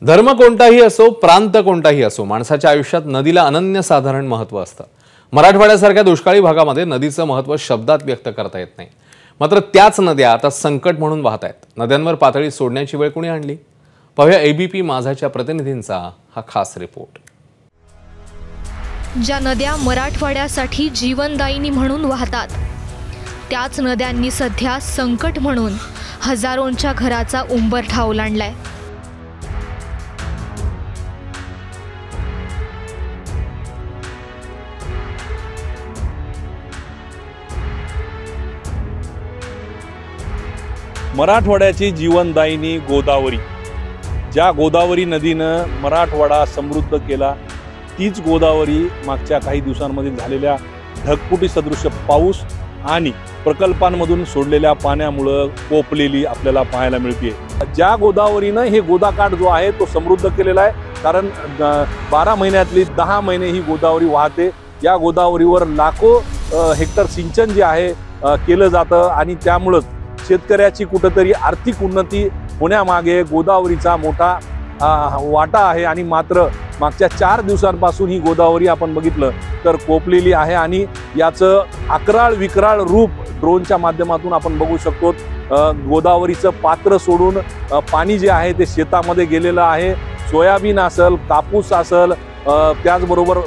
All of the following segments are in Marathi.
धर्म कोणताही असो, प्रांत कोणताही असो, माणसाच्या आयुष्यात नदीला अनन्यसाधारण महत्त्व असतं। मराठवाड्यासारख्या दुष्काळी भागामध्ये नदीचं महत्त्व शब्दात व्यक्त करता येत नाही। मात्र त्याच नद्या आता संकट म्हणून वाहत आहेत। नद्यांवर पातळी सोडण्याची वेळ कोणी आणली? पाहूया एबीपी माझाच्या प्रतिनिधींचा हा खास रिपोर्ट। ज्या नद्या मराठवाड्यासाठी जीवनदायिनी म्हणून वाहतात, त्याच नद्यांनी सध्या संकट म्हणून हजारोंच्या घराचा उंबरठा ओलांडलाय। मराठवाड्याची जीवनदायिनी गोदावरी, ज्या गोदावरी नदीनं मराठवाडा समृद्ध केला, तीच गोदावरी मागच्या काही दिवसांमध्ये झालेल्या ढगफुटी सदृश पाऊस आणि प्रकल्पांमधून सोडलेल्या पाण्यामुळे कोपलेली आपल्याला पाहायला मिळते। ज्या गोदावरीनं हे गोदाकाठ जो आहे तो समृद्ध केलेला आहे, कारण 12 महिन्यातली 10 महिने ही गोदावरी वाहते। या गोदावरीवर लाखो हेक्टर सिंचन जे आहे केलं जातं आणि त्यामुळे शेतकऱ्याची कुठेतरी आर्थिक उन्नती होण्यामागे गोदावरीचा मोठा वाटा आहे। आणि मात्र मागच्या 4 दिवसांपासून ही गोदावरी आपण बघितलं तर कोपलेली आहे आणि याचं अकराळ विकराळ रूप ड्रोनच्या माध्यमातून आपण बघू शकतो। गोदावरीचं पात्र सोडून पाणी जे आहे ते शेतामध्ये गेलेलं आहे। सोयाबीन असेल, कापूस असेल, त्याचबरोबर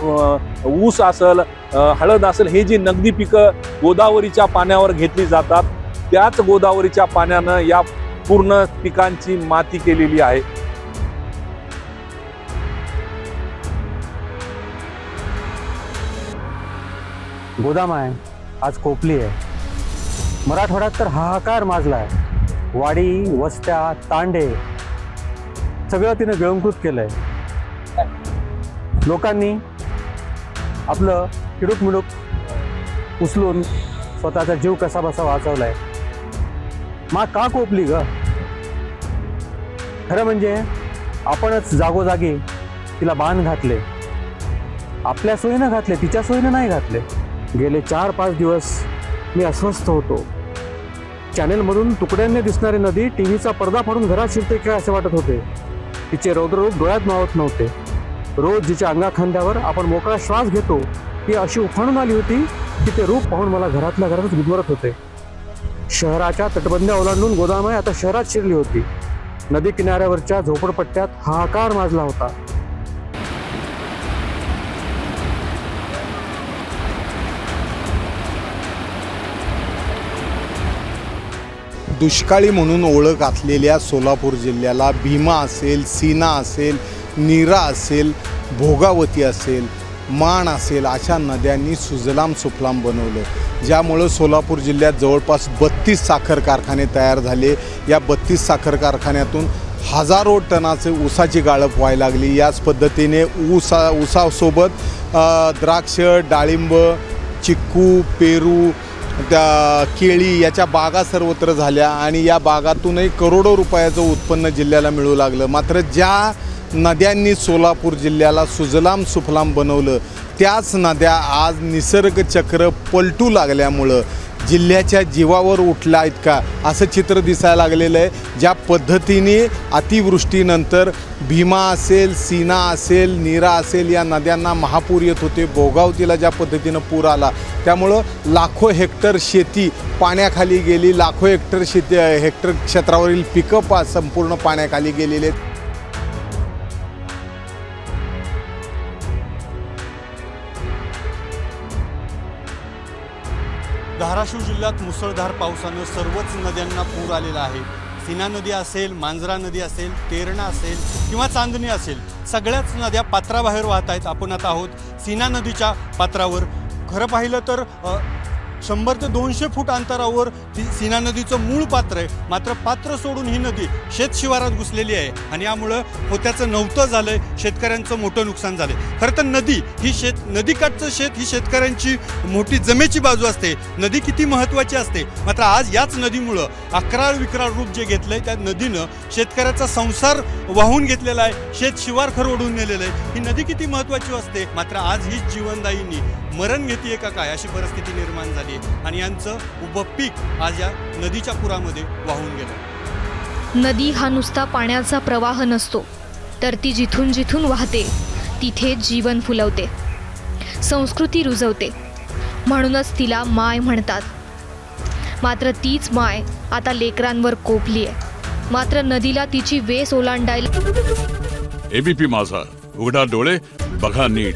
ऊस असेल, हळद असेल, हे जी नगदी पिकं गोदावरीच्या पाण्यावर घेतली जातात, त्याच गोदावरीच्या पाण्यानं या पूर्ण पिकांची माती केलेली आहे। गोदाम आहे, आज कोपली आहे। मराठवाड्यात तर हाहाकार माजला आहे। वाडी, वस्त्या, तांडे सगळं तिने गिळंकृत केलंय। लोकांनी आपलं किडूक मिडूक उचलून स्वतःचा जीव कसा बसा वाचवलाय। मा का कोपली ग? खरं म्हणजे आपणच जागोजागी तिला बांध घातले, आपल्या सोयीनं घातले, तिच्या सोयीनं नाही घातले। गेले 4-5 दिवस मी अस्वस्थ होतो। चॅनेलमधून तुकड्यांनी दिसणारी नदी टीव्हीचा पडदा फाडून घरात शिरते काय असे वाटत होते। तिचे रौद्ररूप डोळ्यात मावत नव्हते। रोज जिच्या अंगाखांद्यावर आपण मोकळा श्वास घेतो, ती अशी उफाणून आली होती की ते रूप पाहून मला घरातल्या घरातच गुदमरत होते। शहराच्या तटबंद्या ओलांडून गोदामाई आता शहरात शिरली होती। नदी किनाऱ्यावरच्या झोपडपट्ट्यात हाहाकार माजला होता। दुष्काळी म्हणून ओळख असलेल्या सोलापूर जिल्ह्याला भीमा असेल, सीना असेल, नीरा असेल, भोगावती असेल, माण असेल, अशा नद्यांनी सुजलाम सुफलाम बनवलं, ज्यामुळं सोलापूर जिल्ह्यात जवळपास 32 साखर कारखाने तयार झाले। या 32 साखर कारखान्यातून हजारो टनाचे ऊसाची गाळप व्हायला लागली। याच पद्धतीने ऊसासोबत द्राक्ष, डाळिंब, चिक्कू, पेरू, त्या केळी याच्या बागा सर्वत्र झाल्या आणि या बागातूनही करोडो रुपयाचं उत्पन्न जिल्ह्याला मिळू लागलं। मात्र ज्या नद्यांनी सोलापूर जिल्ह्याला सुजलाम सुफलाम बनवलं, त्याच नद्या आज निसर्ग चक्र पलटू लागल्यामुळं जिल्ह्याच्या जीवावर उठला आहेत का असं चित्र दिसायला लागलेलं आहे। ज्या पद्धतीने अतिवृष्टीनंतर भीमा असेल, सीना असेल, नीरा असेल या नद्यांना महापूर येत होते, भोगावतीला ज्या पद्धतीनं पूर आला, त्यामुळं लाखो हेक्टर शेती पाण्याखाली गेली, लाखो हेक्टर क्षेत्रावरील पिकं संपूर्ण पाण्याखाली गेलेले आहेत। धाराशिव जिल्ह्यात मुसळधार पावसानं सर्वच नद्यांना पूर आलेला आहे। सीना नदी असेल, मांजरा नदी असेल, तेरणा असेल किंवा चांदणी असेल, सगळ्याच नद्या पात्राबाहेर वाहत आहेत। आपण आता आहोत सीना नदीच्या पात्रावर। खरं पाहिलं तर 100 ते 200 फूट अंतरावर सीना नदीचं मूळ पात्र आहे। मात्र पात्र सोडून ही नदी शेतशिवारात घुसलेली आहे आणि यामुळं होत्याचं नव्हतं झालंय, शेतकऱ्यांचं मोठं नुकसान झालंय। खरं तर नदी ही नदीकाठचं शेत ही शेतकऱ्यांची मोठी जमेची बाजू असते। नदी किती महत्त्वाची असते, मात्र आज याच नदीमुळं अकराळ विकराळ रूप जे घेतलंय, त्या नदीनं शेतकऱ्याचा संसार वाहून घेतलेला आहे, शेतशिवार खरवडून नेलेलं आहे। ही नदी किती महत्त्वाची असते, मात्र आज ही जीवनदायिनी मरण घेते का काय अशी परिस्थिती निर्माण झाली आणि यांचं उभं पीक आज या नदीच्या पुरामध्ये वाहून गेलं। नदी हा नुसता पाण्याचा प्रवाह नसतो, तर ती जिथून जिथून वाहते तिथे जीवन फुलवते, संस्कृती रुजवते. म्हणूनच तिला माय म्हणतात. मात्र तीच माय आता लेकरांवर कोपली आहे. मात्र नदीला तिची वेस ओलांडायला एबीपी माझा, उघडा डोळे बघा नीट.